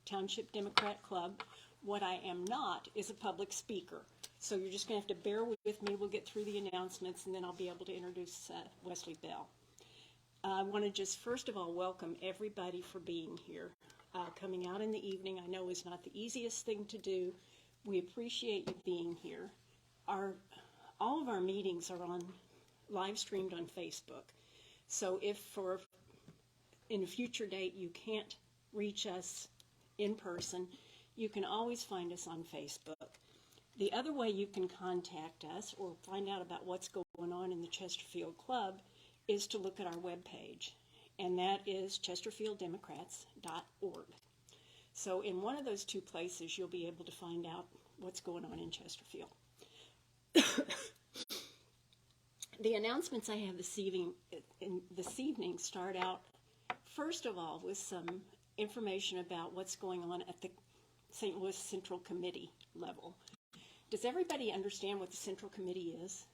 Township Democrat Club. What I am not is a public speaker. So you're just going to have to bear with me. We'll get through the announcements, and then I'll be able to introduce Wesley Bell. I want to just first of all welcome everybody for being here. Coming out in the evening I know is not the easiest thing to do. We appreciate you being here. All of our meetings are live streamed on Facebook. So if in a future date you can't reach us in person, you can always find us on Facebook. The other way you can contact us or find out about what's going on in the Chesterfield Club is to look at our webpage, and that is chesterfielddemocrats.org. So in one of those two places, you'll be able to find out what's going on in Chesterfield. The announcements I have this evening start out, first of all, with some information about what's going on at the St. Louis Central Committee level. Does everybody understand what the Central Committee is?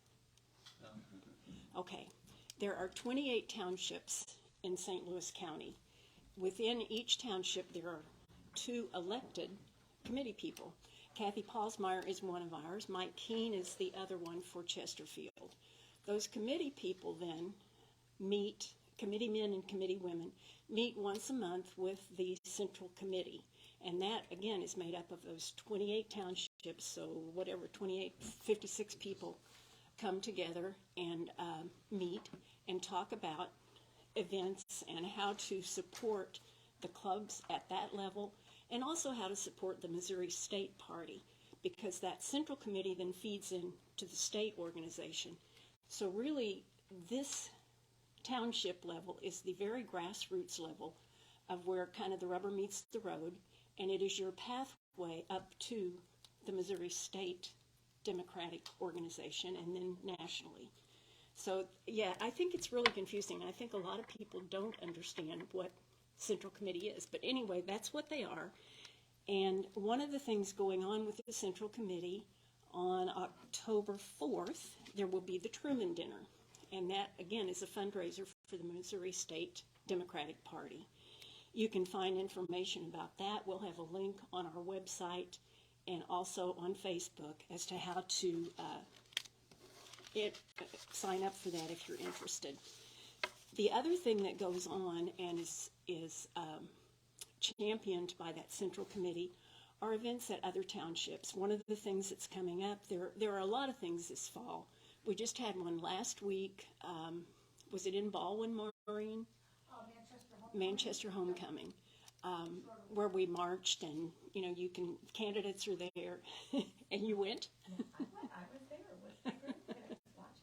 Okay. There are 28 townships in St. Louis County. Within each township, there are 2 elected committee people. Kathy Paulsmeyer is one of ours. Mike Keene is the other one for Chesterfield. Those committee people then meet, committee men and committee women, meet once a month with the Central Committee. And that, again, is made up of those 28 townships, so whatever, 56 people come together and meet and talk about events and how to support the clubs at that level, and also how to support the Missouri State Party, because that Central Committee then feeds into the state organization. So really, this township level is the very grassroots level of where kind of the rubber meets the road, and it is your pathway up to the Missouri State Democratic Organization and then nationally. So yeah, I think it's really confusing. I think a lot of people don't understand what Central Committee is, but anyway, that's what they are. And one of the things going on with the Central Committee, on October 4th, there will be the Truman Dinner, and that again is a fundraiser for the Missouri State Democratic Party. You can find information about that. We'll have a link on our website and also on Facebook as to how to sign up for that if you're interested. The other thing that goes on and is championed by that Central Committee are events at other townships. One of the things that's coming up, there are a lot of things this fall. We just had one last week. Was it in Baldwin, Maureen? Manchester Homecoming, where we marched, and candidates are there, and you went? I was there with my group.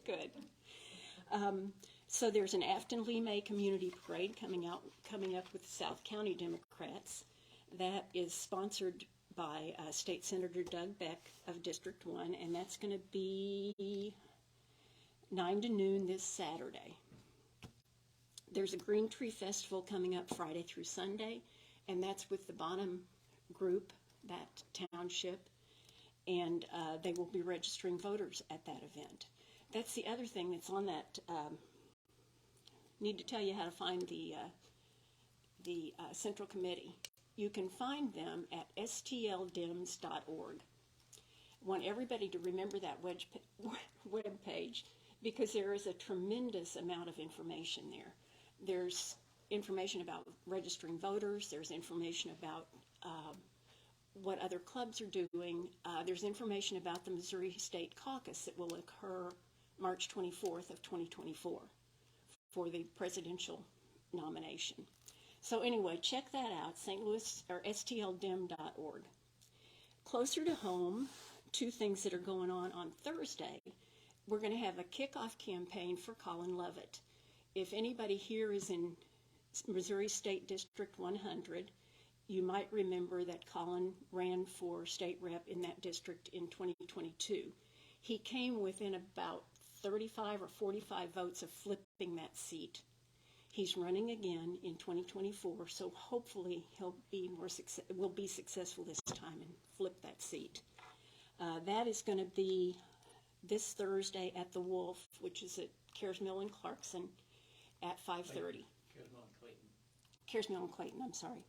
Good. So there's an Afton Lee May Community Parade coming up with the South County Democrats. That is sponsored by State Senator Doug Beck of District 1, and that's going to be 9 to noon this Saturday. There's a Green Tree Festival coming up Friday through Sunday, and that's with the Bonham group, that township, and they will be registering voters at that event. That's the other thing that's on that. Need to tell you how to find the Central Committee. You can find them at stldems.org. I want everybody to remember that web page, because there is a tremendous amount of information there. There's information about registering voters. There's information about what other clubs are doing. There's information about the Missouri State Caucus that will occur March 24th of 2024 for the presidential nomination. So anyway, check that out, St. Louis or stldim.org. Closer to home, 2 things that are going on Thursday. We're going to have a kickoff campaign for Colin Lovett. If anybody here is in Missouri State District 100, you might remember that Colin ran for state rep in that district in 2022. He came within about 35 or 45 votes of flipping that seat. He's running again in 2024, so hopefully he'll be will be successful this time and flip that seat. That is going to be this Thursday at the Wolf, which is at Cares Mill and Clarkson, at 5:30. Cares Mill and Clayton. Cares Mill and Clayton, I'm sorry.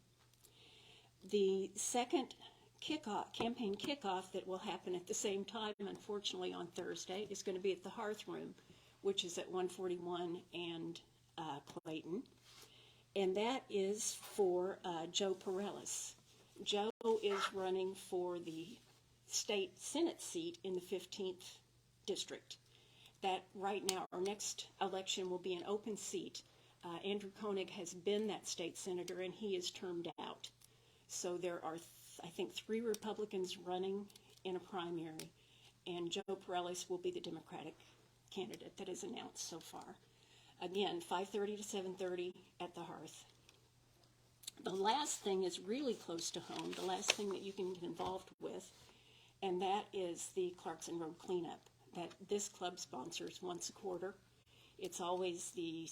The second campaign kickoff that will happen at the same time, unfortunately, on Thursday, is going to be at the Hearth Room, which is at 141 and Clayton. And that is for Joe Perellis. Joe is running for the state Senate seat in the 15th district. That right now, our next election will be an open seat. Andrew Koenig has been that state senator, and he is termed out. So there are, I think, 3 Republicans running in a primary, and Joe Perellis will be the Democratic candidate that is announced so far. Again, 5:30 to 7:30 at the Hearth. The last thing is really close to home, the last thing that you can get involved with, and that is the Clarkson Road cleanup that this club sponsors once a quarter. It's always the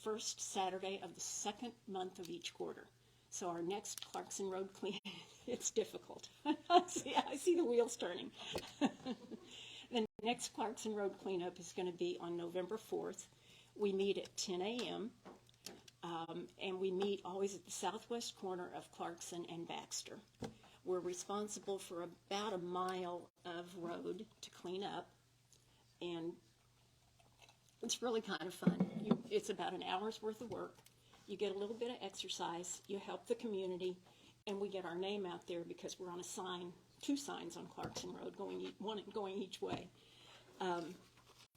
first Saturday of the second month of each quarter. So our next Clarkson Road cleanup, it's difficult. I see the wheels turning. The next Clarkson Road cleanup is going to be on November 4th. We meet at 10 a.m. And we meet always at the southwest corner of Clarkson and Baxter. We're responsible for about a mile of road to clean up, and it's really kind of fun. It's about an hour's worth of work. You get a little bit of exercise, you help the community, and we get our name out there because we're on a sign, 2 signs on Clarkson Road, one going each way.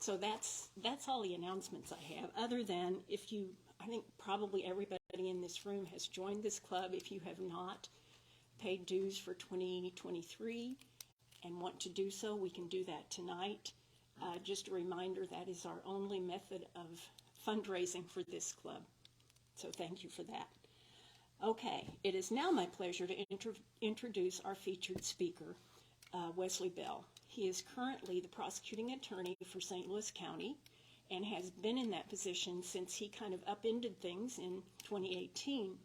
So that's all the announcements I have, other than I think probably everybody in this room has joined this club. If you have not paid dues for 2023 and want to do so, we can do that tonight. Just a reminder, that is our only method of fundraising for this club. So thank you for that. Okay, it is now my pleasure to introduce our featured speaker, Wesley Bell. He is currently the prosecuting attorney for St. Louis County and has been in that position since he kind of upended things in 2018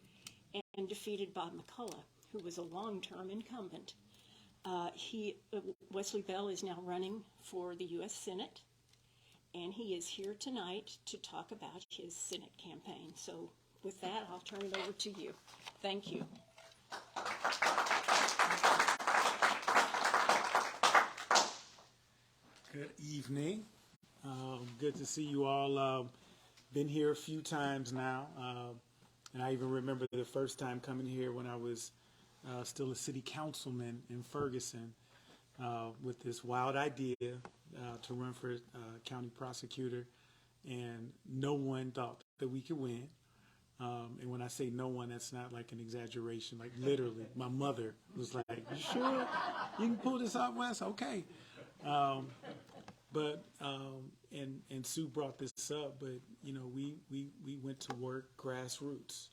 and defeated Bob McCullough, who was a long-term incumbent. Wesley Bell is now running for the U.S. Senate, and he is here tonight to talk about his Senate campaign. So with that, I'll turn it over to you. Thank you. Good evening. Good to see you all. Been here a few times now, and I even remember the first time coming here when I was still a city councilman in Ferguson with this wild idea to run for county prosecutor, and no one thought that we could win. And when I say no one, that's not like an exaggeration. Like literally, my mother was like, "You sure you can pull this off, Wes?" Okay. And Sue brought this up, but we went to work grassroots.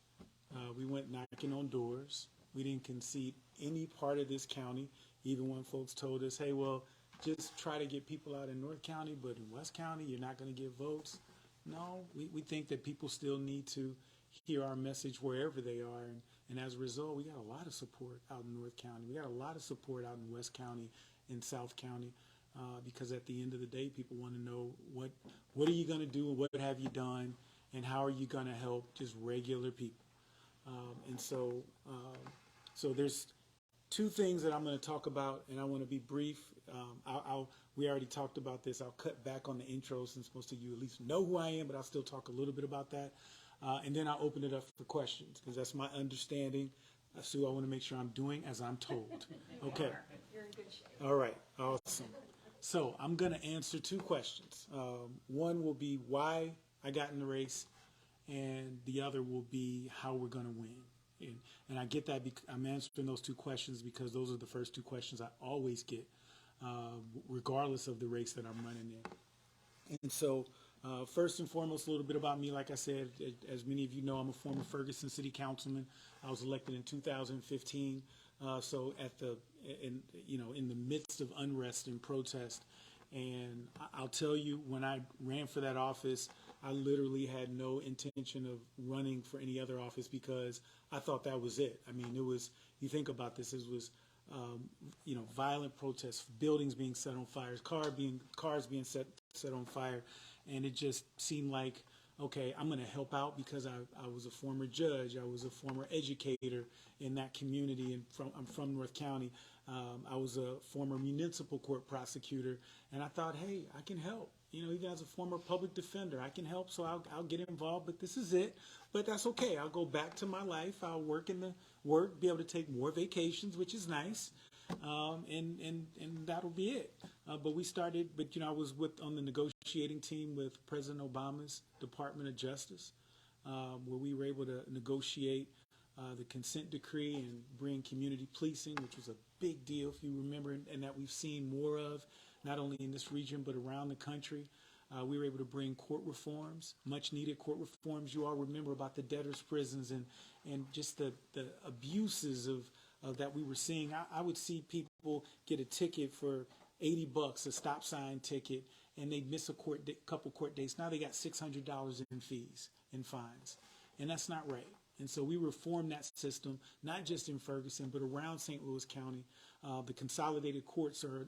We went knocking on doors. We didn't concede any part of this county, even when folks told us, "Hey, well, just try to get people out in North County, but in West County, you're not going to get votes." No, we think that people still need to hear our message wherever they are, and as a result, we got a lot of support out in North County. We got a lot of support out in West County, in South County. Because at the end of the day, people want to know what are you going to do, and what have you done, and how are you going to help just regular people. So there's 2 things that I'm going to talk about, and I want to be brief. We already talked about this. I'll cut back on the intro since most of you at least know who I am, but I'll still talk a little bit about that. And then I'll open it up for questions because that's my understanding. Sue, I want to make sure I'm doing as I'm told. Okay. You're in good shape. All right. Awesome. So I'm going to answer 2 questions. One will be why I got in the race, and the other will be how we're going to win. And I get that I'm answering those 2 questions because those are the first 2 questions I always get, regardless of the race that I'm running in. And so first and foremost, a little bit about me. Like I said, as many of you know, I'm a former Ferguson City Councilman. I was elected in 2015. So in the midst of unrest and protest, and I'll tell you, when I ran for that office, I literally had no intention of running for any other office because I thought that was it. I mean, you think about this, it was, violent protests, buildings being set on fire, cars being set on fire, and it just seemed like okay, I'm going to help out because I was a former judge. I was a former educator in that community, and I'm from North County. I was a former municipal court prosecutor, and I thought, hey, I can help. Even as a former public defender, I can help, so I'll get involved. But this is it. But that's okay. I'll go back to my life. I'll work be able to take more vacations, which is nice, and that'll be it. But we started. But I was on the negotiating team with President Obama's Department of Justice, where we were able to negotiate the consent decree and bring community policing, which was a big deal, if you remember, and that we've seen more of, not only in this region but around the country. We were able to bring court reforms, much needed court reforms. You all remember about the debtors' prisons and just the abuses of that we were seeing. I would see people get a ticket for $80, a stop sign ticket, and they'd miss a couple court dates. Now they got $600 in fees and fines, and that's not right. And so we reformed that system, not just in Ferguson, but around St. Louis County. The consolidated courts are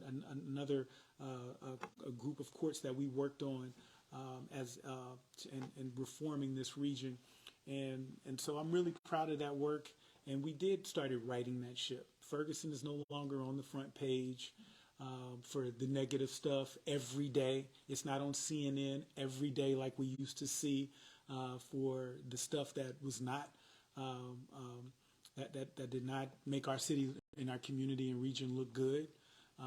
another a group of courts that we worked on and reforming this region. And so I'm really proud of that work. And we started righting that ship. Ferguson is no longer on the front page for the negative stuff every day. It's not on CNN every day like we used to see for the stuff that was not that did not make our city and our community and region look good.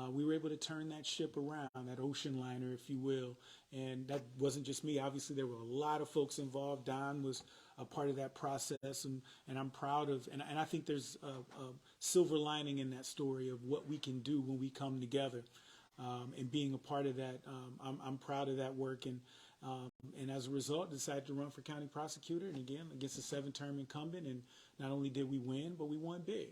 We were able to turn that ship around, that ocean liner, if you will. And that wasn't just me. Obviously, there were a lot of folks involved. Don was a part of that process, and I'm proud of, and I think there's a silver lining in that story of what we can do when we come together. And being a part of that, I'm proud of that work. And as a result, decided to run for county prosecutor, and again, against a 7-term incumbent. And not only did we win, but we won big.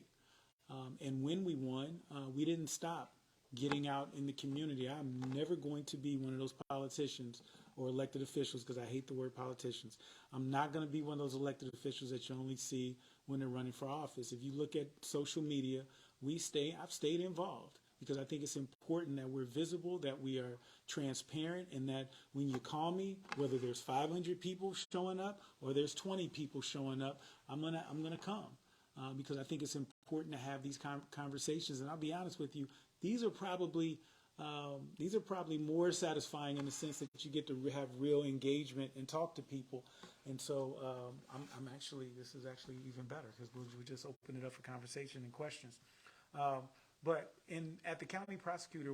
And when we won, we didn't stop getting out in the community. I'm never going to be one of those politicians or elected officials, because I hate the word politicians. I'm not going to be one of those elected officials that you only see when they're running for office. If you look at social media, I've stayed involved, because I think it's important that we're visible, that we are transparent, and that when you call me, whether there's 500 people showing up or there's 20 people showing up, I'm gonna come, because I think it's important to have these conversations. And I'll be honest with you, these are probably more satisfying in the sense that you get to have real engagement and talk to people. And so this is actually even better, because we just open it up for conversation and questions. But at the county prosecutor,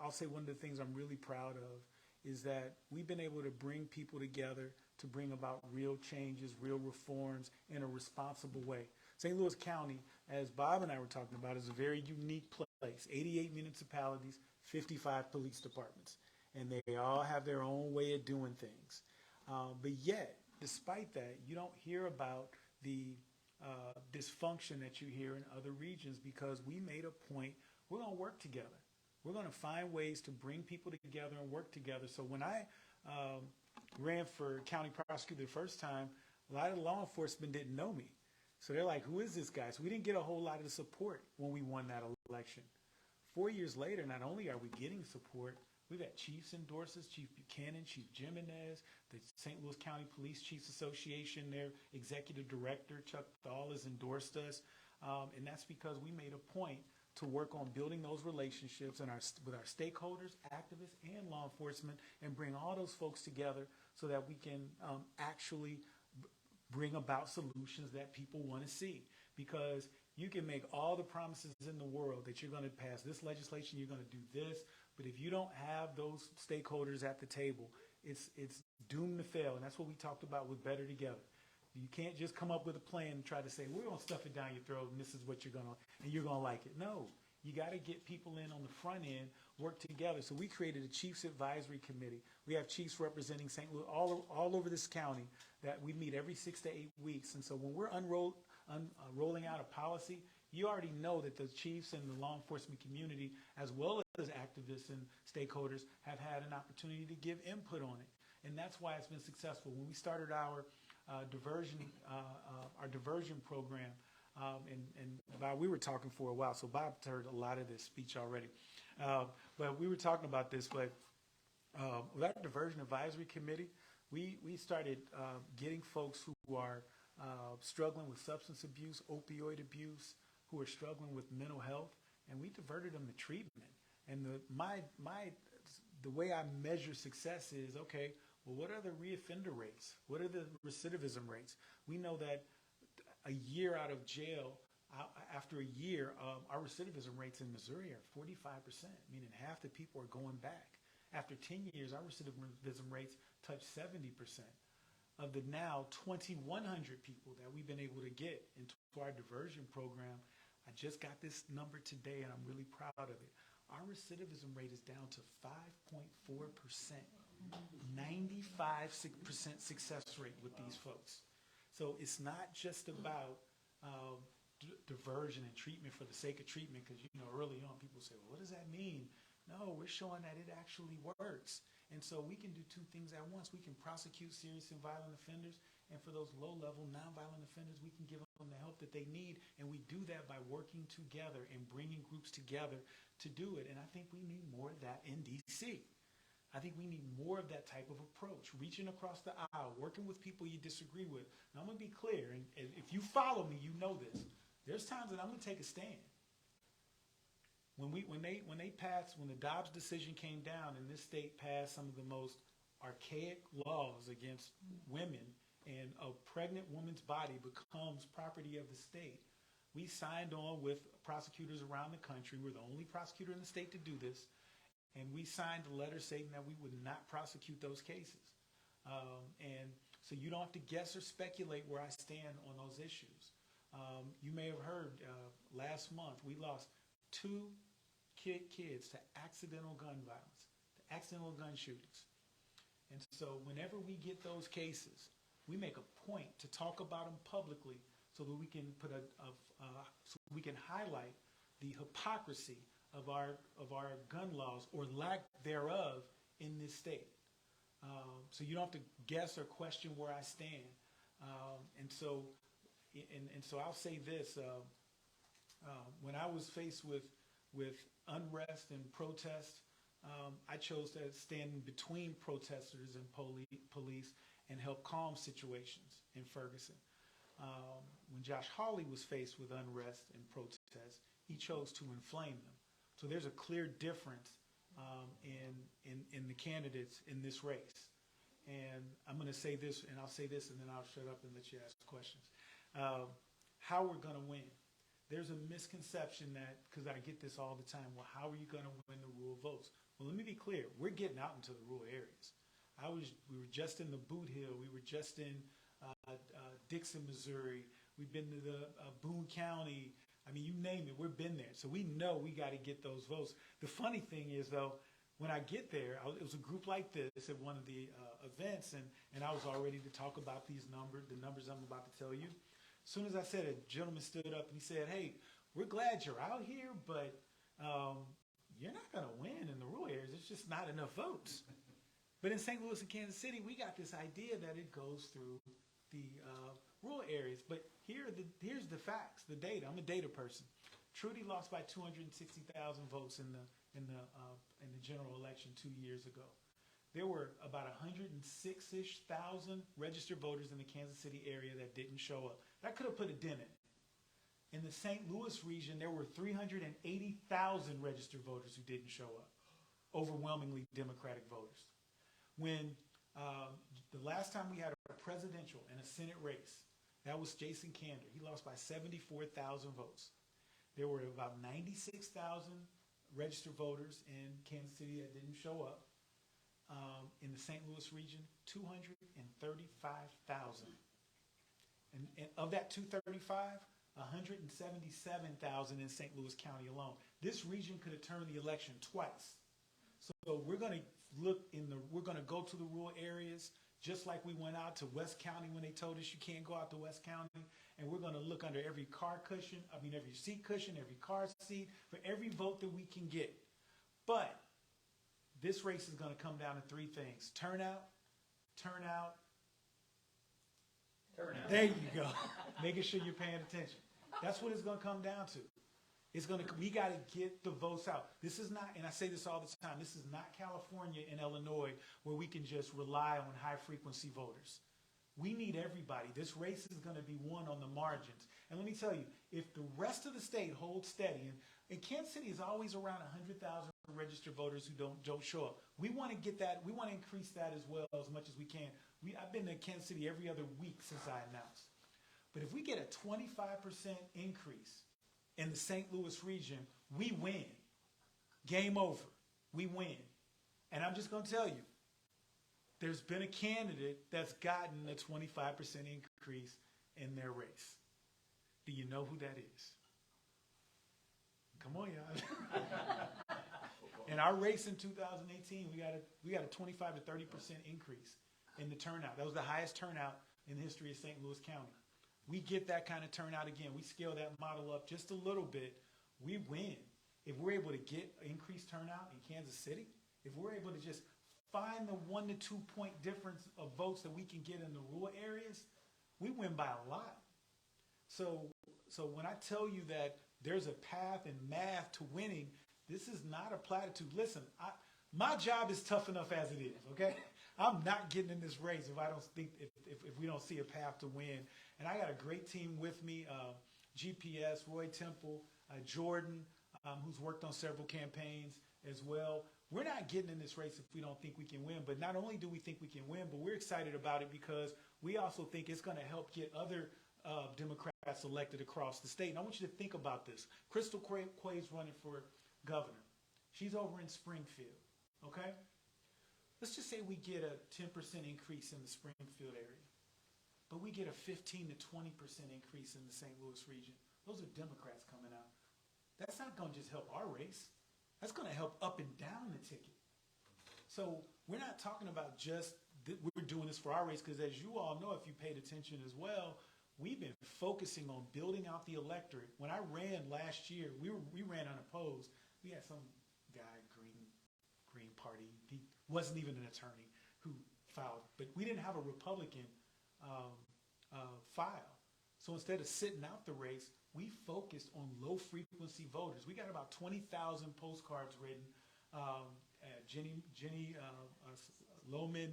I'll say one of the things I'm really proud of is that we've been able to bring people together to bring about real changes, real reforms in a responsible way. St. Louis County, as Bob and I were talking about, is a very unique place. 88 municipalities, 55 police departments, and they all have their own way of doing things. But yet, despite that, you don't hear about the dysfunction that you hear in other regions, because we made a point, we're going to work together. We're going to find ways to bring people together and work together. So when I ran for county prosecutor the first time, a lot of law enforcement didn't know me. So they're like, who is this guy? So we didn't get a whole lot of the support when we won that election. 4 years later, not only are we getting support, we've had chiefs endorse us, Chief Buchanan, Chief Jimenez, the St. Louis County Police Chiefs Association, their executive director, Chuck Dahl, has endorsed us. And that's because we made a point to work on building those relationships with our stakeholders, activists, and law enforcement, and bring all those folks together so that we can actually bring about solutions that people want to see. Because you can make all the promises in the world that you're going to pass this legislation, you're going to do this, but if you don't have those stakeholders at the table, it's doomed to fail. And that's what we talked about with Better Together. You can't just come up with a plan and try to say, we're going to stuff it down your throat and this is what you're going to, and you're going to like it. No, you got to get people in on the front end, work together. So we created a Chiefs Advisory Committee. We have chiefs representing St. Louis all over this county that we meet every 6 to 8 weeks. And so when we're rolling out a policy, you already know that the chiefs and the law enforcement community, as well as activists and stakeholders, have had an opportunity to give input on it. And that's why it's been successful. When we started our diversion program, and Bob, we were talking for a while, so Bob heard a lot of this speech already. But we were talking about this, but with our diversion advisory committee, We started getting folks who are struggling with substance abuse, opioid abuse, who are struggling with mental health, and we diverted them to treatment. And the way I measure success is, okay, well, what are the reoffender rates? What are the recidivism rates? We know that a year out of jail, after a year, our recidivism rates in Missouri are 45%, meaning half the people are going back. After 10 years, our recidivism rates touch 70%. Of the now 2,100 people that we've been able to get into our diversion program, I just got this number today and I'm really proud of it. Our recidivism rate is down to 5.4%. 95% success rate with these folks. So it's not just about diversion and treatment for the sake of treatment, because early on people say, well, what does that mean? No, we're showing that it actually works. And so we can do two things at once. We can prosecute serious and violent offenders, and for those low-level nonviolent offenders, we can give them the help that they need. And we do that by working together and bringing groups together to do it. And I think we need more of that in D.C. I think we need more of that type of approach, reaching across the aisle, working with people you disagree with. Now, I'm going to be clear, and if you follow me, you know this. There's times that I'm going to take a stand. When the Dobbs decision came down and this state passed some of the most archaic laws against women, and a pregnant woman's body becomes property of the state, we signed on with prosecutors around the country. We're the only prosecutor in the state to do this. And we signed a letter saying that we would not prosecute those cases. And so you don't have to guess or speculate where I stand on those issues. You may have heard last month we lost 2 kids to accidental gun violence, to accidental gun shootings. And so whenever we get those cases, we make a point to talk about them publicly so that we can so we can highlight the hypocrisy of our gun laws, or lack thereof, in this state. So you don't have to guess or question where I stand. And so I'll say this: when I was faced with unrest and protest, I chose to stand between protesters and police and help calm situations in Ferguson. When Josh Hawley was faced with unrest and protest, he chose to inflame them. So there's a clear difference in the candidates in this race. And I'm going to say this, and I'll say this, and then I'll shut up and let you ask questions. How we're going to win. There's a misconception that, because I get this all the time, well, how are you going to win the rural votes? Well, let me be clear. We're getting out into the rural areas. We were just in the Boot Hill. We were just in Dixon, Missouri. We've been to the Boone County. I mean, you name it, we've been there. So we know we got to get those votes. The funny thing is, though, when I get there, it was a group like this at one of the events, and I was all ready to talk about the numbers I'm about to tell you. As soon as I said it, a gentleman stood up and he said, hey, we're glad you're out here, but you're not going to win in the rural areas. It's just not enough votes. But in St. Louis and Kansas City, we got this idea that it goes through the rural areas. But here's the facts, the data. I'm a data person. Trudy lost by 260,000 votes in the general election 2 years ago. There were about 106-ish thousand registered voters in the Kansas City area that didn't show up. That could have put a dent in it. In the St. Louis region, there were 380,000 registered voters who didn't show up, overwhelmingly Democratic voters. When the last time we had a presidential and a Senate race, that was Jason Kander. He lost by 74,000 votes. There were about 96,000 registered voters in Kansas City that didn't show up. In the St. Louis region, 235,000. And of that 235, 177,000 in St. Louis County alone. This region could have turned the election twice. So we're going to we're going to go to the rural areas, just like we went out to West County when they told us you can't go out to West County. And we're going to look under every every seat cushion, every car seat, for every vote that we can get. But this race is going to come down to 3 things: turnout. There you go. Making sure you're paying attention. That's what it's going to come down to. We got to get the votes out. This is not, and I say this all the time, this is not California and Illinois where we can just rely on high frequency voters. We need everybody. This race is going to be won on the margins. And let me tell you, if the rest of the state holds steady, and Kansas City is always around 100,000 registered voters who don't show up. We want to get that. We want to increase that as well as much as we can. I've been to Kansas City every other week since I announced. But if we get a 25% increase in the St. Louis region, we win. Game over. We win. And I'm just going to tell you, there's been a candidate that's gotten a 25% increase in their race. Do you know who that is? Come on, y'all. In our race in 2018, we got a 25 to 30% increase in the turnout. That was the highest turnout in the history of St. Louis County. We get that kind of turnout again. We scale that model up just a little bit. We win. If we're able to get increased turnout in Kansas City, if we're able to just find the 1 to 2 point difference of votes that we can get in the rural areas, we win by a lot. So when I tell you that there's a path in math to winning, this is not a platitude. Listen, my job is tough enough as it is, okay? I'm not getting in this race if we don't see a path to win. And I got a great team with me, GPS, Roy Temple, Jordan, who's worked on several campaigns as well. We're not getting in this race if we don't think we can win. But not only do we think we can win, but we're excited about it because we also think it's going to help get other Democrats elected across the state. And I want you to think about this. Crystal Quay's running for governor. She's over in Springfield, okay? Let's just say we get a 10% increase in the Springfield area, but we get a 15 to 20% increase in the St. Louis region. Those are Democrats coming out. That's not going to just help our race. That's going to help up and down the ticket. So we're not talking about just we're doing this for our race because, as you all know, if you paid attention as well, we've been focusing on building out the electorate. When I ran last year, we ran unopposed. We had some guy, Green Party. He wasn't even an attorney who filed, but we didn't have a Republican file. So instead of sitting out the race, we focused on low-frequency voters. We got about 20,000 postcards written. Jen Lohman,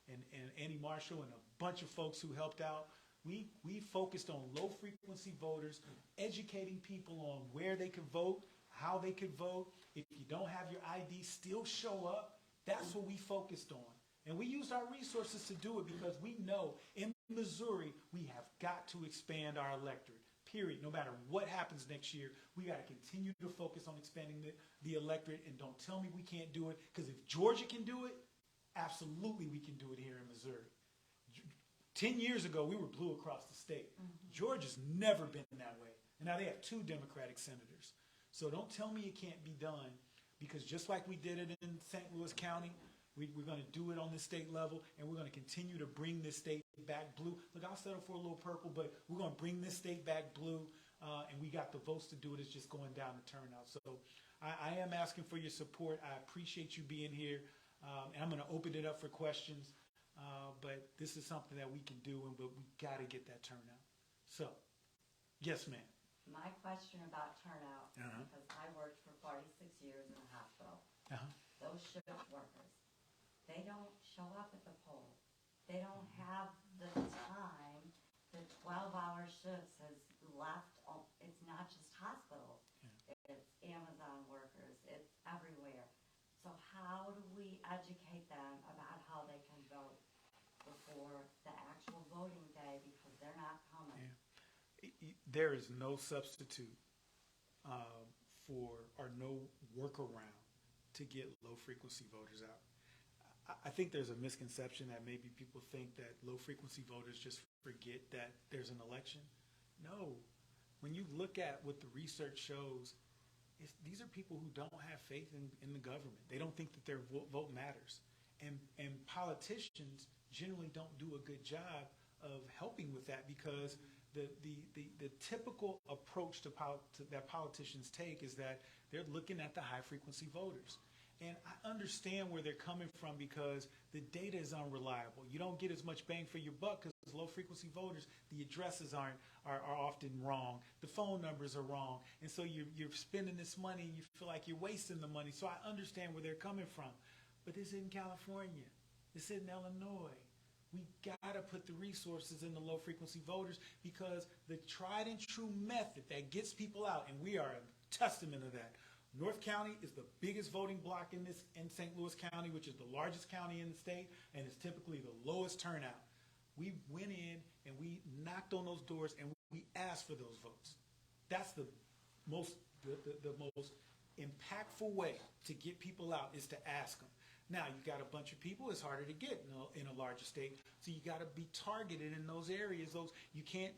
and Annie Marshall, and a bunch of folks who helped out. We focused on low-frequency voters, educating people on where they could vote, how they could vote. If you don't have your ID, still show up. That's what we focused on. And we used our resources to do it because we know in Missouri, we have got to expand our electorate, period. No matter what happens next year, we got to continue to focus on expanding the electorate. And don't tell me we can't do it, because if Georgia can do it, absolutely we can do it here in Missouri. 10 years ago, we were blue across the state. Mm-hmm. Georgia's never been that way. And now they have 2 Democratic senators. So don't tell me it can't be done, because just like we did it in St. Louis County, we're going to do it on the state level, and we're going to continue to bring this state back blue. Look, I'll settle for a little purple, but we're going to bring this state back blue, and we got the votes to do it. It's just going down the turnout. So I am asking for your support. I appreciate you being here, and I'm going to open it up for questions. But this is something that we can do, but we got to get that turnout. So, yes, ma'am. My question about turnout, because I worked for 46 years in a hospital. Those shift workers, they don't show up at the polls. They don't have the time. The 12-hour shifts has left. It's not just hospitals. It's Amazon workers. It's everywhere. So how do we educate them about how they can vote before the actual voting day, because they're not coming? There is no substitute or no workaround to get low-frequency voters out. I think there's a misconception that maybe people think that low-frequency voters just forget that there's an election. No. When you look at what the research shows, these are people who don't have faith in the government. They don't think that their vote matters. And politicians generally don't do a good job of helping with that, because the typical approach that politicians take is that they're looking at the high-frequency voters. And I understand where they're coming from because the data is unreliable. You don't get as much bang for your buck because low frequency voters, the addresses are often wrong. The phone numbers are wrong. And so you're spending this money and you feel like you're wasting the money. So I understand where they're coming from. But this isn't California. This isn't Illinois. We got to put the resources in the low frequency voters because the tried and true method that gets people out, and we are a testament of that. North County is the biggest voting block in St. Louis County, which is the largest county in the state, and is typically the lowest turnout. We went in and we knocked on those doors and we asked for those votes. That's the most impactful way to get people out is to ask them. Now you got a bunch of people; it's harder to get in a larger state, so you got to be targeted in those areas. You can't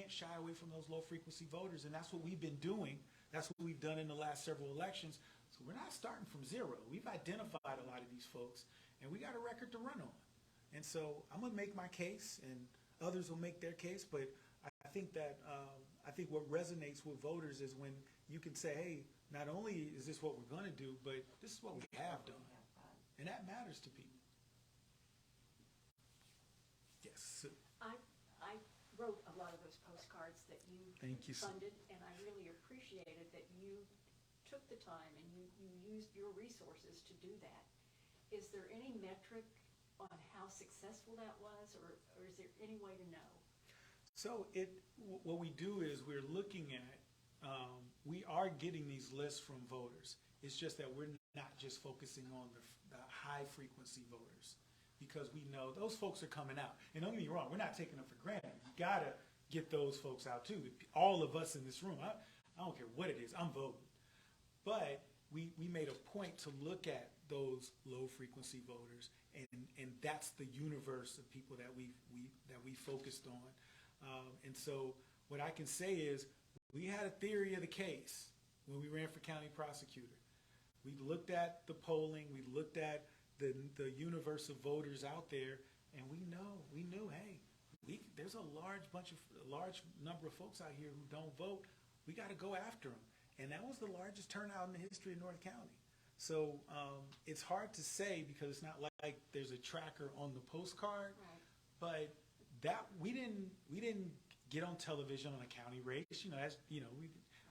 shy away from those low frequency voters, and that's what we've been doing. That's what we've done in the last several elections. So we're not starting from zero. We've identified a lot of these folks, and we got a record to run on. And so I'm gonna make my case, and others will make their case. But I think that what resonates with voters is when you can say, "Hey, not only is this what we're gonna do, but this is what we have done," and that matters to people. Yes. I wrote a lot of those postcards that you Thank you, funded, and I really appreciated that you took the time and you used your resources to do that. Is there any metric on how successful that was, or is there any way to know? So what we do is we're looking at, we are getting these lists from voters. It's just that we're not just focusing on the high frequency voters because we know those folks are coming out. And don't get me wrong, we're not taking them for granted. You gotta get those folks out too. All of us in this room, I don't care what it is, I'm voting. But we made a point to look at those low frequency voters, and that's the universe of people that we focused on. And so what I can say is we had a theory of the case when we ran for county prosecutor. We looked at the polling, we looked at the universe of voters out there, and we knew, hey, there's a large number of folks out here who don't vote. We got to go after them. And that was the largest turnout in the history of North County. So it's hard to say because it's not like there's a tracker on the postcard, Right. but that we didn't get on television on a county race.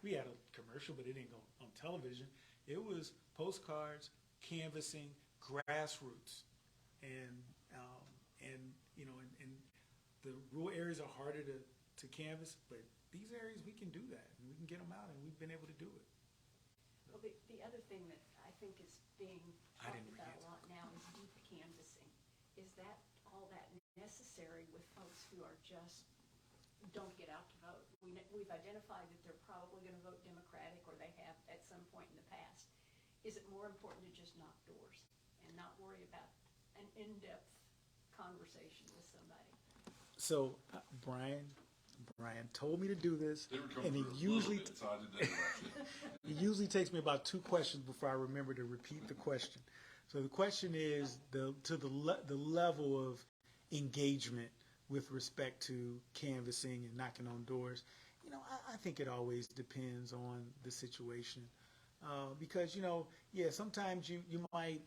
We had a commercial, but it didn't go on television. It was postcards, canvassing, grassroots, and the rural areas are harder to canvass, but these areas we can do that and we can get them out, and we've been able to do it. Well, the other thing that I think is being talked about a lot now is deep canvassing. Is that all that necessary with folks who are just don't get out to vote? We've identified that they're probably going to vote Democratic, or they have at some point in the past. Is it more important to just knock doors and not worry about an in-depth conversation with somebody? So Brian told me to do this, and it usually takes me about 2 questions before I remember to repeat the question. So the question is the level of engagement with respect to canvassing and knocking on doors. I think it always depends on the situation, because sometimes you might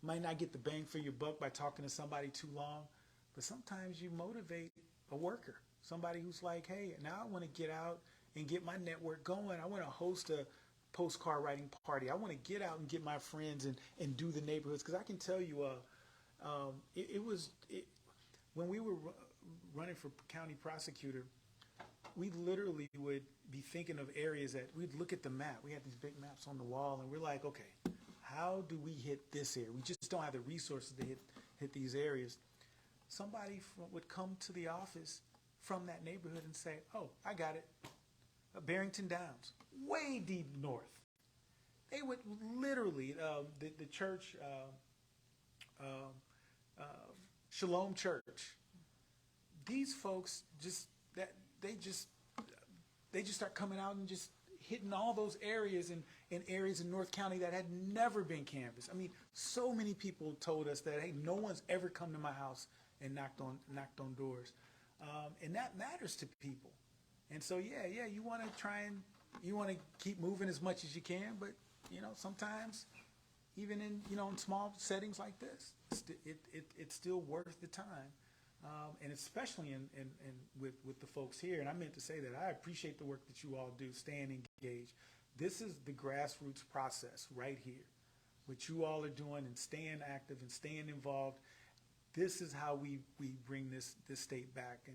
not get the bang for your buck by talking to somebody too long, but sometimes you motivate a worker, somebody who's like, hey, now I want to get out and get my network going. I want to host a postcard writing party. I want to get out and get my friends and do the neighborhoods. Because I can tell you, when we were running for county prosecutor, we literally would be thinking of areas that we'd look at the map. We had these big maps on the wall, and we're like, okay, how do we hit this area? We just don't have the resources to hit these areas. Somebody would come to the office from that neighborhood and say, oh, I got it. Barrington Downs, way deep north. They would literally, the church, Shalom Church, these folks they just start coming out and just hitting all those areas in areas in North County that had never been canvassed. I mean, so many people told us that, hey, no one's ever come to my house and knocked on doors, and that matters to people. And so you want to keep moving as much as you can, but sometimes even in, in small settings like this, it's still worth the time. And especially with the folks here. And I meant to say that I appreciate the work that you all do, staying engaged. This is the grassroots process right here. What you all are doing and staying active and staying involved. This is how we bring this state back.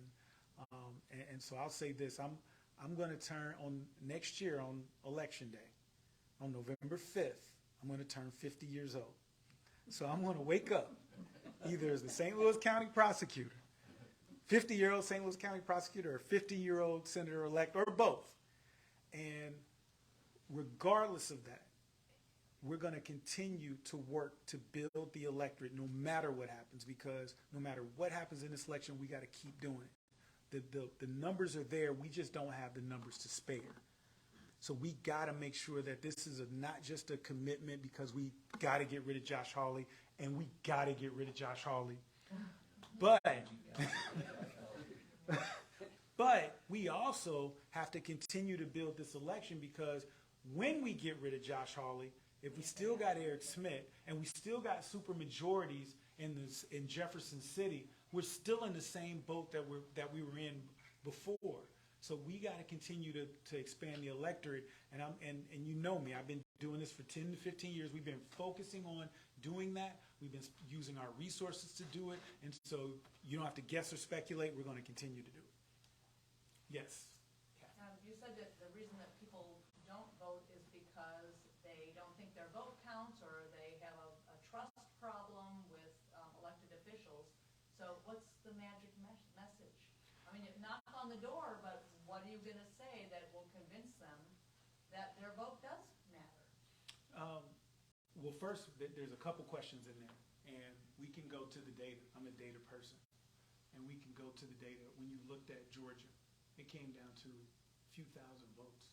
And so I'll say this, I'm going to turn on next year on Election Day, on November 5th, I'm going to turn 50 years old. So I'm going to wake up either as the St. Louis County prosecutor, 50-year-old St. Louis County prosecutor, or 50-year-old senator-elect, or both. And regardless of that, we're going to continue to work to build the electorate no matter what happens, because no matter what happens in this election, we got to keep doing it. The numbers are there. We just don't have the numbers to spare. So we got to make sure that this is not just a commitment because we got to get rid of Josh Hawley, and we got to get rid of Josh Hawley. But we also have to continue to build this election, because when we get rid of Josh Hawley, if we still got Eric Smith and we still got super majorities in Jefferson City, we're still in the same boat that we were in before. So we got to continue to expand the electorate. And you know me, I've been doing this for 10 to 15 years. We've been focusing on doing that. We've been using our resources to do it. And so you don't have to guess or speculate. We're going to continue to do it. Yes. You said that the reason that people don't vote is because they don't think their vote counts, or they have a trust problem with elected officials. So what's the magic message? I mean, knock on the door, but what are you going to say that will convince them that their vote does matter? Well, first, there's a couple questions in there, and we can go to the data. I'm a data person, and we can go to the data. When you looked at Georgia, it came down to a few thousand votes.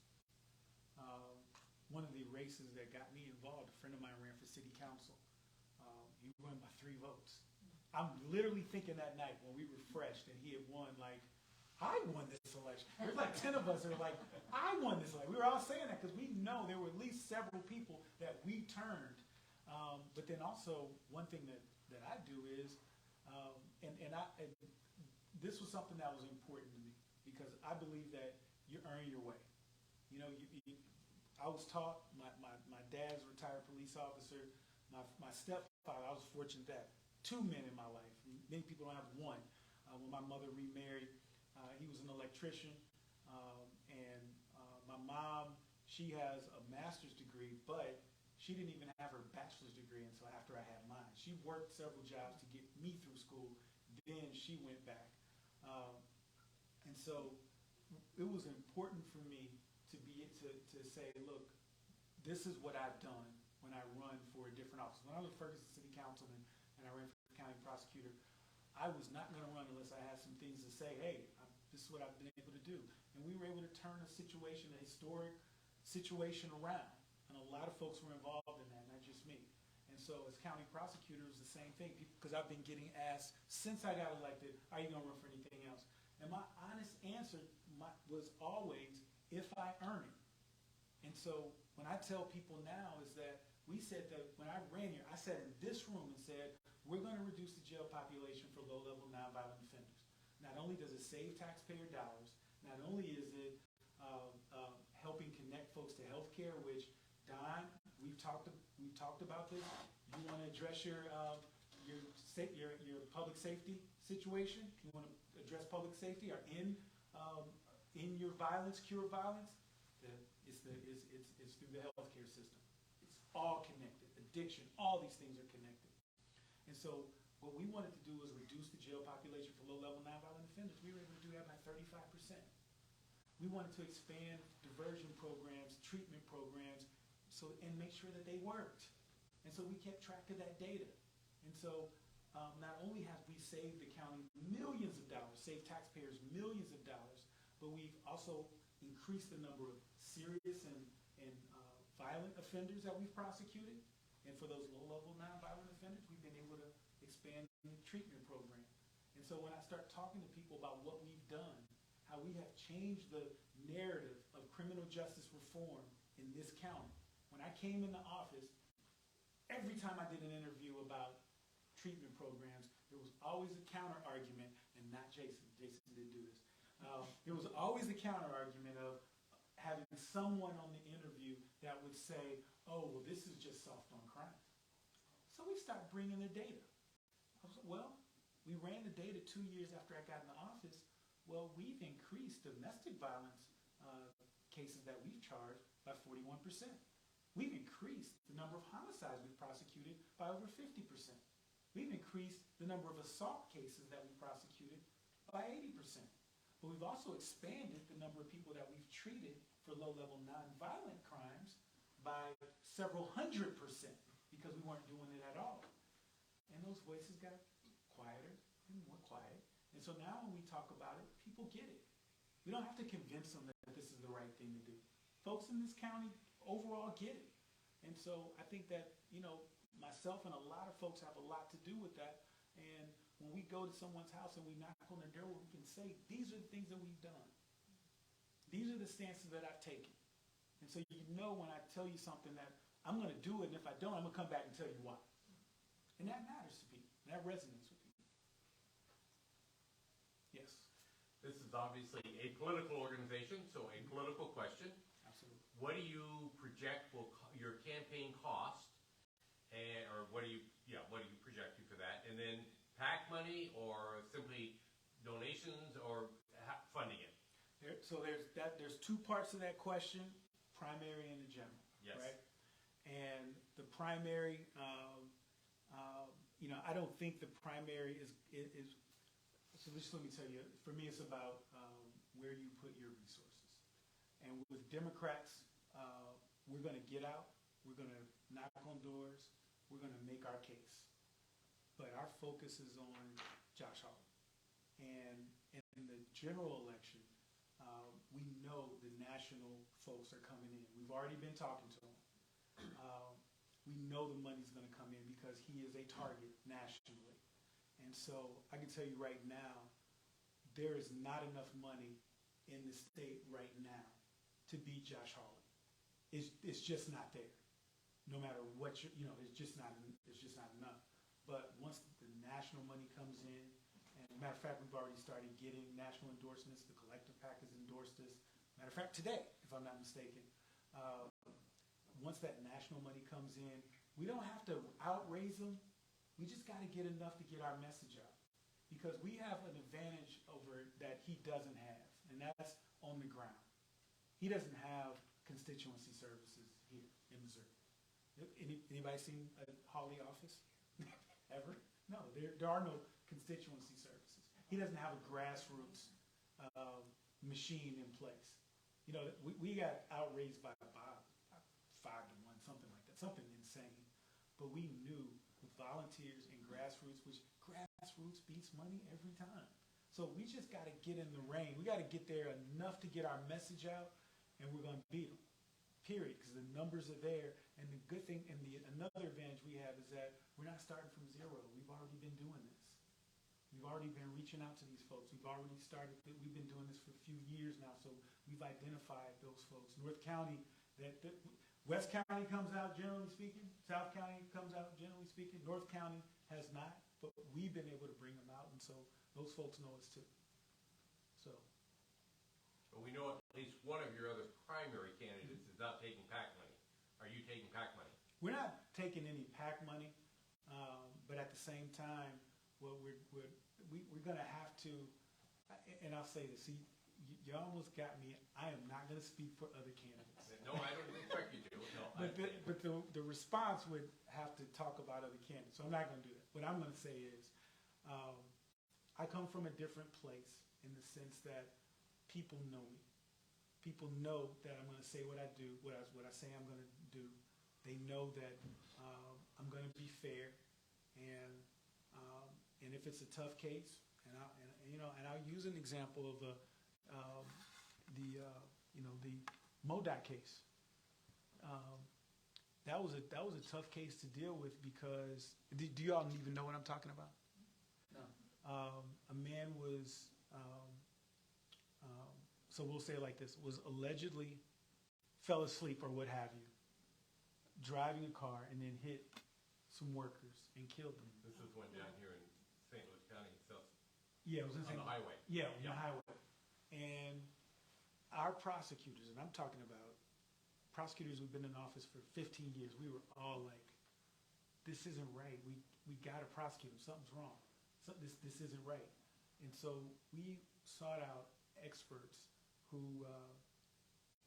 One of the races that got me involved, a friend of mine ran for city council. He won by 3 votes. I'm literally thinking that night when we refreshed and he had won, like, I won this election. There's like 10 of us that are like, I won this election. We were all saying that because we know there were at least several people that we turned. But then also, one thing that I do is, this was something that was important to me, because I believe that you earn your way. You know, I was taught, my dad's a retired police officer, my stepfather, I was fortunate to have 2 men in my life. Many people don't have one. When my mother remarried, he was an electrician, and my mom, she has a master's degree, but she didn't even have her bachelor's degree until after I had mine. She worked several jobs to get me through school, then she went back. And so it was important for me to say, look, this is what I've done when I run for a different office. When I was Ferguson City Councilman and I ran for county prosecutor, I was not going to run unless I had some things to say, hey, this is what I've been able to do. And we were able to turn a situation, a historic situation around. And a lot of folks were involved in that, not just me. And so as county prosecutor, it was the same thing, because I've been getting asked since I got elected, are you going to run for anything else? And my honest answer was always, if I earn it. And so when I tell people now is that we said that when I ran here, I sat in this room and said, we're going to reduce the jail population for low-level nonviolent offenders. Not only does it save taxpayer dollars, not only is it helping connect folks to health care, which, Don, we've talked about this. You want to address your public safety situation? You want to address public safety or in your violence, cure violence? It's through the healthcare system. It's all connected. Addiction, all these things are connected. And so what we wanted to do was reduce the jail population for low-level nonviolent offenders. We were able to do that by 35%. We wanted to expand diversion programs, treatment programs, and make sure that they worked. And so we kept track of that data. And so not only have we saved the county millions of dollars, saved taxpayers millions of dollars, but we've also increased the number of serious and violent offenders that we've prosecuted. And for those low-level nonviolent offenders, we've been able to expand the treatment program. And so when I start talking to people about what we've done, how we have changed the narrative of criminal justice reform in this county. When I came into office, every time I did an interview about treatment programs, there was always a counter argument, and not Jason. Jason didn't do this. There was always a counter argument of having someone on the interview that would say, "Oh, well, this is just soft on crime." So we started bringing the data. I was like, well, we ran the data 2 years after I got in the office. Well, we've increased domestic violence cases that we've charged by 41%. We've increased the number of homicides we've prosecuted by over 50%. We've increased the number of assault cases that we prosecuted by 80%. But we've also expanded the number of people that we've treated for low-level nonviolent crimes by several 100% because we weren't doing it at all. And those voices got quieter and more quiet. And so now when we talk about it, people get it. We don't have to convince them that this is the right thing to do. Folks in this county overall get it. And so I think that, myself and a lot of folks have a lot to do with that. And when we go to someone's house and we knock on their door, we can say, these are the things that we've done. These are the stances that I've taken. And so when I tell you something that I'm going to do it, and if I don't, I'm going to come back and tell you why. And that matters to people. That resonates with people. Yes. This is obviously a political organization, so a political question. Absolutely. What do you project your campaign cost, or what do you project for that? And then PAC money, or simply donations, or funding it? There's two parts to that question: primary and the general. Yes. Right. And the primary, I don't think the primary is. So just let me tell you, for me, it's about where you put your resources. And with Democrats, we're going to get out, we're going to knock on doors, we're going to make our case. But our focus is on Josh Hawley. And in the general election, we know the national folks are coming in. We've already been talking to them. We know the money's going to come in because he is a target nationally. And so I can tell you right now, there is not enough money in the state right now to beat Josh Hawley. It's just not there. No matter what it's just not enough. But once the national money comes in, and matter of fact, we've already started getting national endorsements. The Collective PAC has endorsed us. Matter of fact, today, if I'm not mistaken. Once that national money comes in, we don't have to outraise them. We just got to get enough to get our message out. Because we have an advantage over that he doesn't have, and that's on the ground. He doesn't have constituency services here in Missouri. Anybody seen a Hawley office? Ever? No, there are no constituency services. He doesn't have a grassroots machine in place. We got outraised by 5-1, something like that, something insane. But we knew with volunteers and grassroots, which grassroots beats money every time. So we just got to get in the ring. We got to get there enough to get our message out, and we're going to beat them. Period, because the numbers are there. And the good thing, and another advantage we have is that we're not starting from zero. We've already been doing this. We've already been reaching out to these folks. We've been doing this for a few years now, so we've identified those folks. North County, West County comes out generally speaking. South County comes out generally speaking. North County has not, but we've been able to bring them out, and so those folks know us too. So. But we know at least one of your other primary candidates is not taking PAC money. Are you taking PAC money? We're not taking any PAC money, but at the same time, we're going to have to, and I'll say this, see, you almost got me. I am not going to speak for other candidates. No, I don't expect you to. No, but the response would have to talk about other candidates, so I'm not going to do that. What I'm going to say is, I come from a different place in the sense that people know me. People know that I'm going to say what I do, what I say I'm going to do. They know that I'm going to be fair, and if it's a tough case, and I'll use an example of the MODOT case. That was a tough case to deal with because do you all even know what I'm talking about? No. A man was. So we'll say it like this, was allegedly fell asleep or what have you, driving a car and then hit some workers and killed them. This is one down here in St. Louis County itself, Yeah, it was in on the highway. Yeah, on the highway. And our prosecutors, and I'm talking about prosecutors who've been in office for 15 years, we were all like, this isn't right. We got to prosecute him. Something's wrong. This isn't right. And so we sought out experts who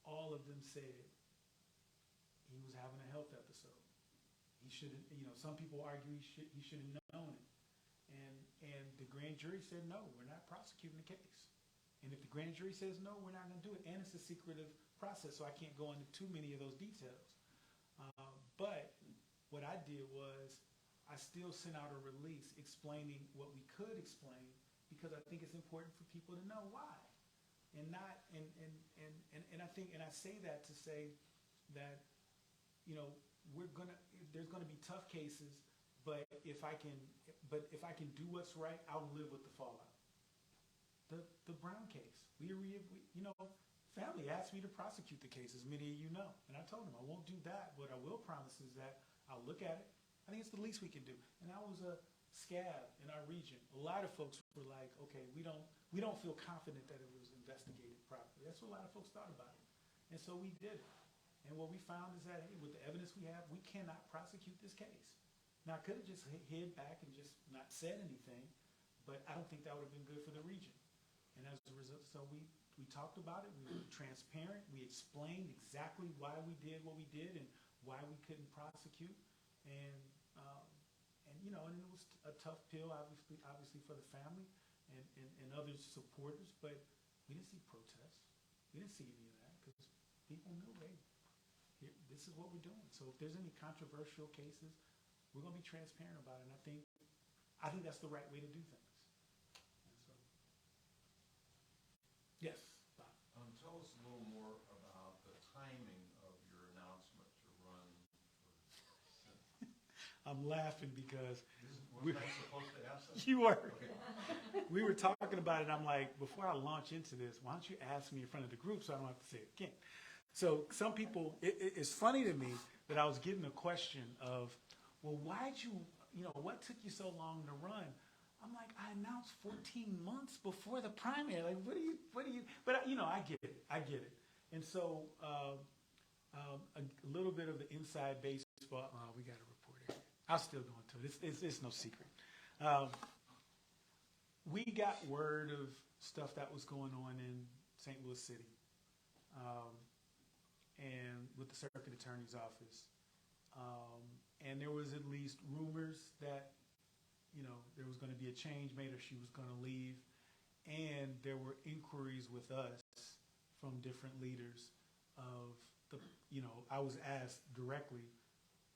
all of them said he was having a health episode. He shouldn't, some people argue he should have known it. And the grand jury said, no, we're not prosecuting the case. And if the grand jury says no, we're not going to do it. And it's a secretive process, so I can't go into too many of those details. But what I did was I still sent out a release explaining what we could explain, because I think it's important for people to know why. And not and I think, and I say that to say that, there's gonna be tough cases, but if I can do what's right, I'll live with the fallout. The Brown case, family asked me to prosecute the case, as many of you know, and I told them I won't do that. What I will promise is that I'll look at it. I think it's the least we can do. And I was a scab in our region. A lot of folks were like, okay, we don't feel confident that it was investigated properly. That's what a lot of folks thought about it. And so we did it. And what we found is that, hey, with the evidence we have, we cannot prosecute this case. Now, I could have just hid back and just not said anything, but I don't think that would have been good for the region. And as a result, so we talked about it. We were transparent. We explained exactly why we did what we did and why we couldn't prosecute. And and it was a tough pill, obviously for the family and other supporters. But we didn't see protests. We didn't see any of that because people knew, hey, this is what we're doing. So if there's any controversial cases, we're going to be transparent about it. And I think that's the right way to do things. And so, yes, Bob. Tell us a little more about the timing of your announcement to run for Senate. I'm laughing because Was I supposed to ask that? you were. Okay. We were talking about it. I'm like, before I launch into this, why don't you ask me in front of the group so I don't have to say it again? So some people, it's funny to me that I was getting a question of, well, why'd you, what took you so long to run? I'm like, I announced 14 months before the primary. Like, what do you, but I get it. And so a little bit of the inside baseball, we got a reporter. I'll still go into it. It's no secret. We got word of stuff that was going on in St. Louis City. And with the circuit attorney's office. And there was at least rumors that, there was going to be a change made or she was going to leave. And there were inquiries with us from different leaders of I was asked directly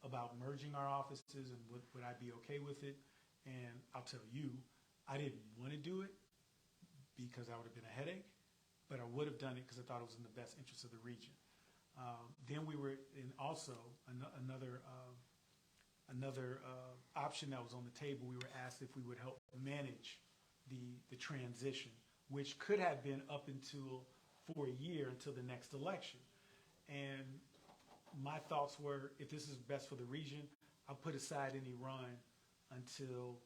about merging our offices and would I be okay with it. And I'll tell you, I didn't want to do it because I would have been a headache, but I would have done it because I thought it was in the best interest of the region. Then we were in also another option that was on the table. We were asked if we would help manage the transition, which could have been up until for a year until the next election. And my thoughts were, if this is best for the region, I'll put aside any run until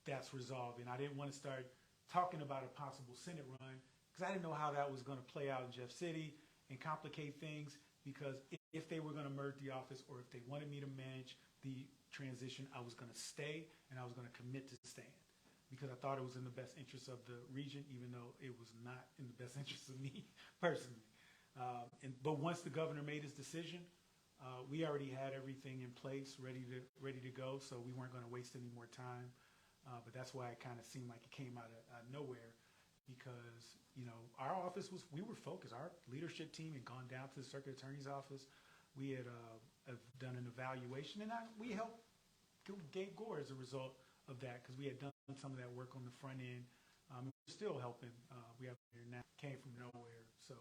that's resolved. And I didn't want to start talking about a possible Senate run because I didn't know how that was going to play out in Jeff City and complicate things, because if they were going to merge the office or if they wanted me to manage the transition, I was going to stay and I was going to commit to staying because I thought it was in the best interest of the region, even though it was not in the best interest of me personally. But once the governor made his decision, we already had everything in place, ready to go, so we weren't going to waste any more time. But that's why it kind of seemed like it came out of nowhere, because our office we were focused. Our leadership team had gone down to the circuit attorney's office. We had done an evaluation, and we helped Gabe Gore as a result of that, because we had done some of that work on the front end. We're still helping. We have here now, came from nowhere, so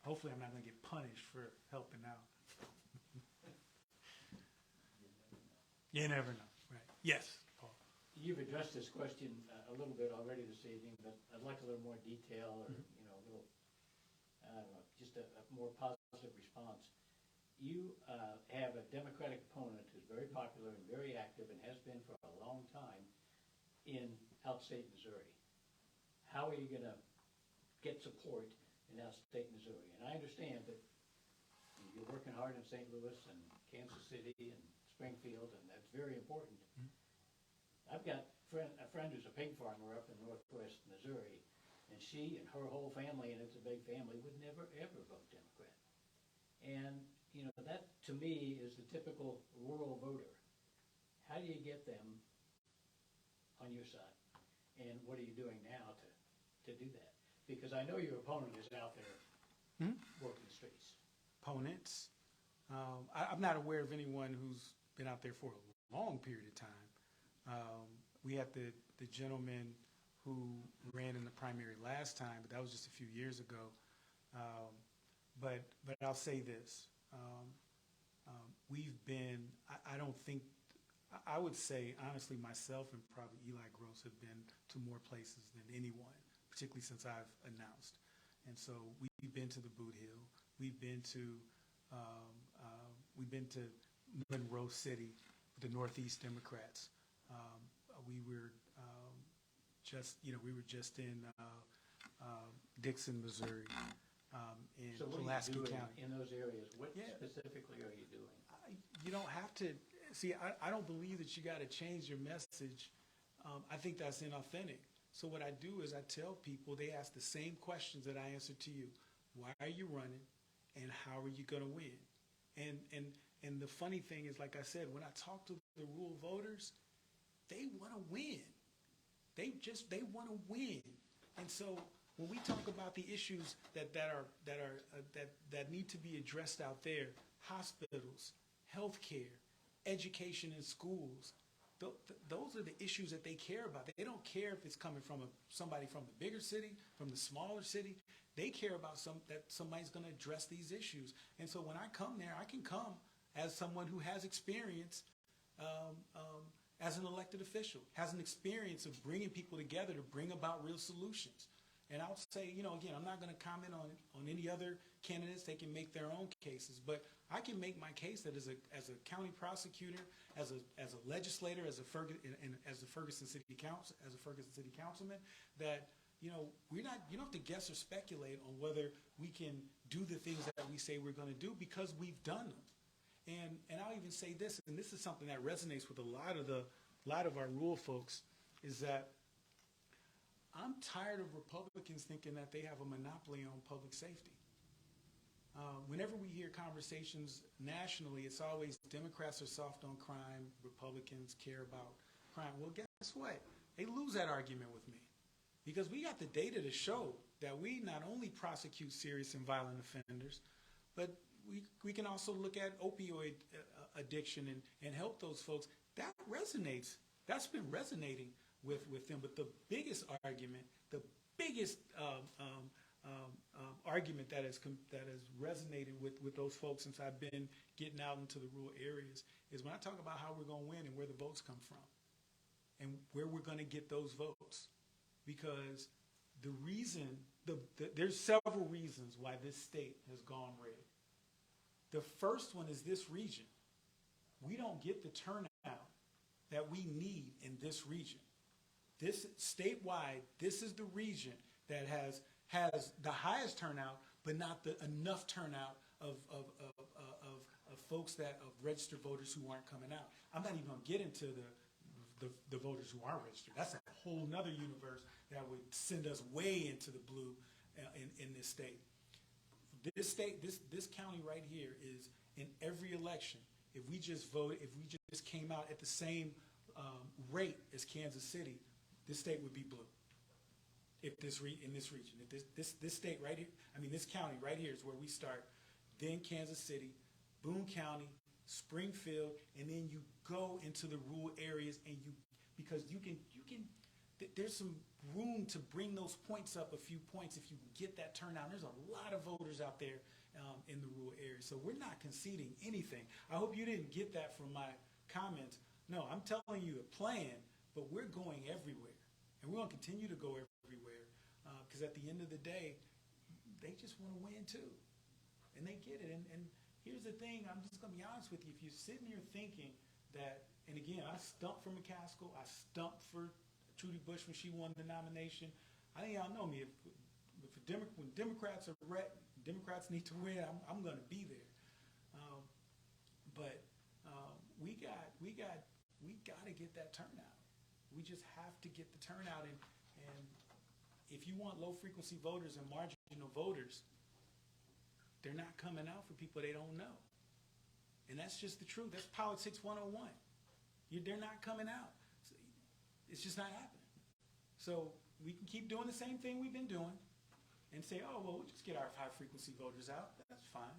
hopefully I'm not going to get punished for helping out. You never know, right? Yes, Paul. You've addressed this question a little bit already this evening, but I'd like a little more detail, or a little, I don't know, just a more positive response. you have a Democratic opponent who's very popular and very active and has been for a long time in outstate Missouri. How are you going to get support in outstate Missouri? And I understand that you're working hard in St. Louis and Kansas City and Springfield, and that's very important. I've got a friend who's a pig farmer up in northwest Missouri, and she and her whole family, and it's a big family, would never, ever vote Democrat. And, you know, that to me is the typical rural voter. How do you get them on your side? And what are you doing now to do that? Because I know your opponent is out there working the streets. Opponents. I'm not aware of anyone who's been out there for a long period of time. We had the gentleman who ran in the primary last time, but that was just a few years ago. But I'll say this. We've been, I don't think, I would say, honestly, myself and probably Eli Gross have been to more places than anyone, particularly since I've announced. And so we've been to the Boot Hill. We've been to Monroe City, the Northeast Democrats. We were just in Dixon, Missouri, in So what Pulaski are you doing County. in those areas? What Yeah. specifically are you doing? You don't have to see. I don't believe that you got to change your message. I think that's inauthentic. So what I do is I tell people, they ask the same questions that I answered to you. Why are you running, and how are you going to win? And the funny thing is, like I said, when I talk to the rural voters, they want to win. They want to win. And so when we talk about the issues that need to be addressed out there, hospitals, healthcare, education in schools, those are the issues that they care about. They don't care if it's coming from somebody from the bigger city, from the smaller city. They care about that somebody's going to address these issues. And so when I come there, I can come as someone who has experience as an elected official, has an experience of bringing people together to bring about real solutions. And I'll say, again, I'm not going to comment on any other candidates. They can make their own cases, but I can make my case that as a county prosecutor, as a legislator, as a Ferguson City Councilman, that you don't have to guess or speculate on whether we can do the things that we say we're going to do, because we've done them. And I'll even say this, and this is something that resonates with a lot of our rural folks, is that I'm tired of Republicans thinking that they have a monopoly on public safety. Whenever we hear conversations nationally, it's always Democrats are soft on crime, Republicans care about crime. Well, guess what? They lose that argument with me, because we got the data to show that we not only prosecute serious and violent offenders, but we can also look at opioid addiction and help those folks. That resonates. That's been resonating with them. But the biggest argument, the biggest argument that has resonated with those folks since I've been getting out into the rural areas is when I talk about how we're going to win and where the votes come from and where we're going to get those votes. Because the reason, there's several reasons why this state has gone red. The first one is this region. We don't get the turnout that we need in this region. This statewide, this is the region that has the highest turnout, but not enough turnout of folks of registered voters who aren't coming out. I'm not even going to get into the voters who aren't registered. That's a whole nother universe that would send us way into the blue in this state. This county right here is, in every election, if we just came out at the same rate as Kansas City, this state would be blue. In this region, if this state right here, this county right here is where we start. Then Kansas City, Boone County, Springfield, and then you go into the rural areas, and because you can. There's some room to bring those points up a few points if you get that turnout. There's a lot of voters out there in the rural areas. So we're not conceding anything. I hope you didn't get that from my comments. No, I'm telling you the plan, but we're going everywhere. And we're going to continue to go everywhere because at the end of the day, they just want to win too. And they get it. And here's the thing, I'm just going to be honest with you. If you're sitting here thinking that, and again, I stumped for McCaskill, I stumped for Trudy Bush when she won the nomination. I think y'all know me. When Democrats need to win, I'm going to be there. But we got to get that turnout. We just have to get the turnout, and if you want low frequency voters and marginal voters, they're not coming out for people they don't know. And that's just the truth. That's politics 101. They're not coming out. It's just not happening. So we can keep doing the same thing we've been doing and say, oh, well, we'll just get our high frequency voters out. That's fine.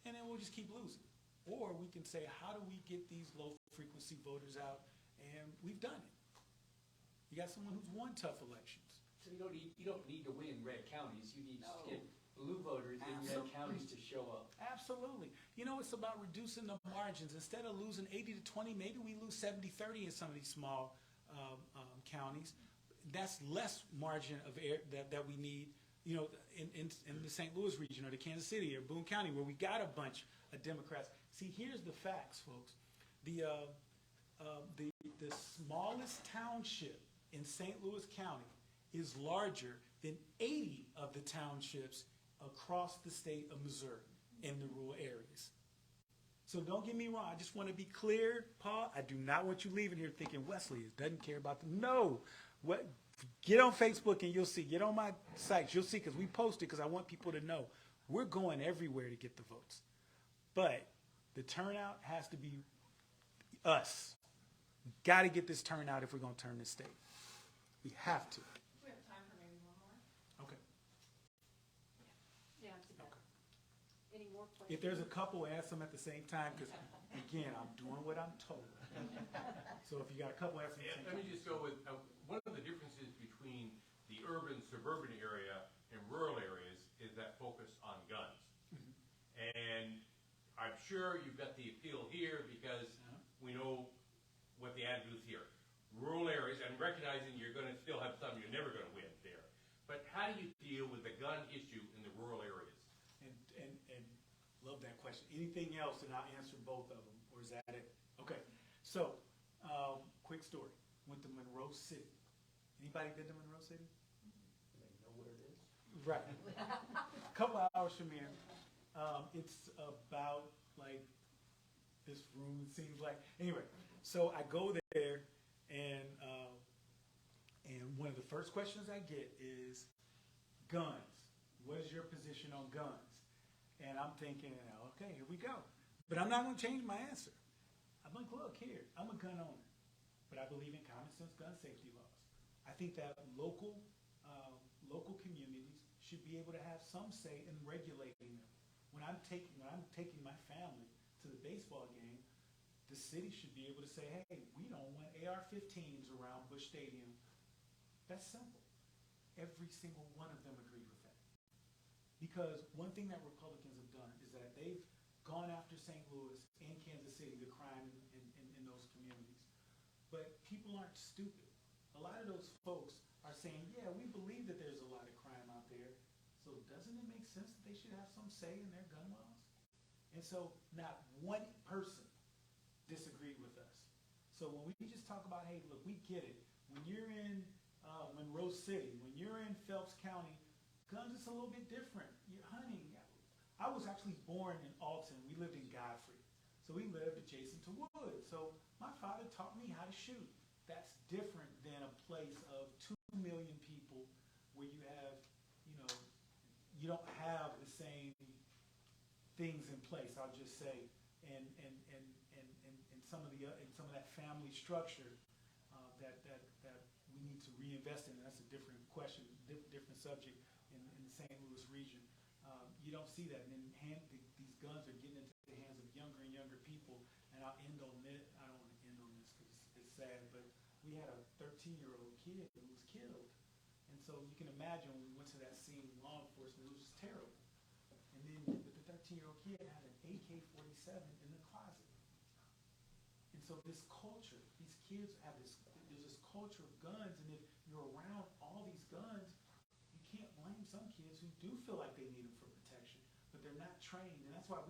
And then we'll just keep losing. Or we can say, how do we get these low frequency voters out? And we've done it. You got someone who's won tough elections. So you don't need to win red counties. You need to get blue voters in red counties to show up. Absolutely. You know, it's about reducing the margins. Instead of losing 80 to 20, maybe we lose 70-30 in some of these small counties. That's less margin of air that we need, you know, in the St. Louis region or the Kansas City or Boone County, where we got a bunch of Democrats. See, here's the facts, folks. The smallest township in St. Louis County is larger than 80 of the townships across the state of Missouri in the rural areas. So don't get me wrong. I just want to be clear, Paul. I do not want you leaving here thinking Wesley doesn't care about them. No. Get on Facebook and you'll see. Get on my sites. You'll see, because we post it, because I want people to know we're going everywhere to get the votes. But the turnout has to be us. We got to get this turnout if we're going to turn this state. We have to. We have time for maybe one more. Okay. Yeah, it's about. Any more questions? If there's a couple, ask them at the same time, because, again, I'm doing what I'm told. So if you got a couple, ask them at the same Let time. me just go with, one of the differences between the urban, suburban area and rural areas is that focus on guns. And I'm sure you've got the appeal here because we know what the attitude is here. Rural areas, and recognizing you're going to still have some, you're never going to win there. But how do you deal with the gun issue in the rural areas? And love that question. Anything else, and I'll answer both of them, or is that it? Okay. So, quick story. Went to Monroe City. Anybody been to Monroe City? They know where it is. Right. A couple hours from here. It's about like this room, it seems like. Anyway, so I go there, and one of the first questions I get is guns. What is your position on guns? And I'm thinking, okay, here we go. But I'm not going to change my answer. I'm like, look here, I'm a gun owner, but I believe in common sense gun safety laws. I think that local communities should be able to have some say in regulating them. When I'm taking my family to the baseball game, the city should be able to say, hey, we don't want AR-15s around Busch Stadium. That's simple. Every single one of them agreed with that. Because one thing that Republicans have done is that they've gone after St. Louis and Kansas City, the crime in those communities. But people aren't stupid. A lot of those folks are saying, yeah, we believe that there's a lot of crime out there. So doesn't it make sense that they should have some say in their gun laws? And so not one person disagreed with us. So when we just talk about, hey, look, we get it. When you're in Monroe City, when you're in Phelps County, guns is a little bit different. You're hunting. I was actually born in Alton. We lived in Godfrey. So we lived adjacent to woods. So my father taught me how to shoot. That's different than a place of 2 million people where you have, you don't have the same things in place, I'll just say, and some of that family structure that we need to reinvest in. And that's a different question, different subject in the St. Louis region. You don't see that, and then these guns are getting into the hands of younger and younger people. And I'll end on this. I don't want to end on this because it's sad, but we had a 13-year-old kid who was killed. And so you can imagine when we went to that scene, law enforcement, it was just terrible. And then the 13-year-old kid had an AK-47 in the closet. And so this culture, these kids have there's this culture of guns, and if you're around all these guns, you can't blame some kids who do feel like they need them for protection, but they're not trained. And that's why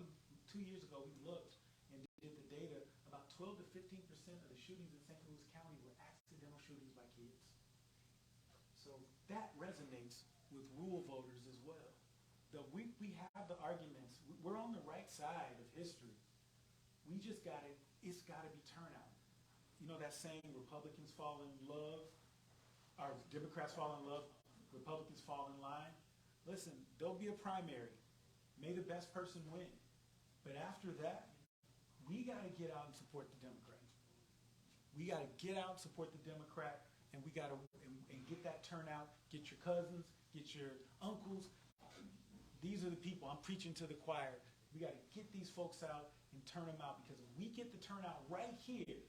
2 years ago, we looked and did the data. About 12 to 15% of the shootings in St. Louis County were accidental shootings by kids. So that resonates with rural voters as well. We have the arguments. We're on the right side of history. We just it's got to be turnout. You know that saying, Republicans fall in love, or Democrats fall in love, Republicans fall in line. Listen, there'll be a primary. May the best person win. But after that, we got to get out and support the Democrat. We got to get out and support the Democrat, and we got to and get that turnout. Get your cousins, get your uncles. These are the people. I'm preaching to the choir. We got to get these folks out and turn them out, because if we get the turnout right here,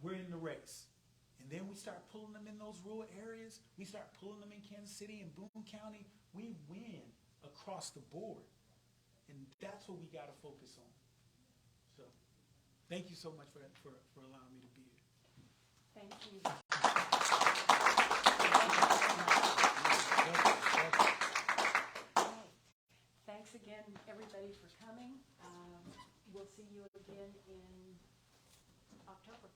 we're in the race. And then we start pulling them in those rural areas. We start pulling them in Kansas City and Boone County. We win across the board. And that's what we got to focus on. So thank you so much for allowing me to be here. Thank you. Thanks again, everybody, for coming. We'll see you again in October.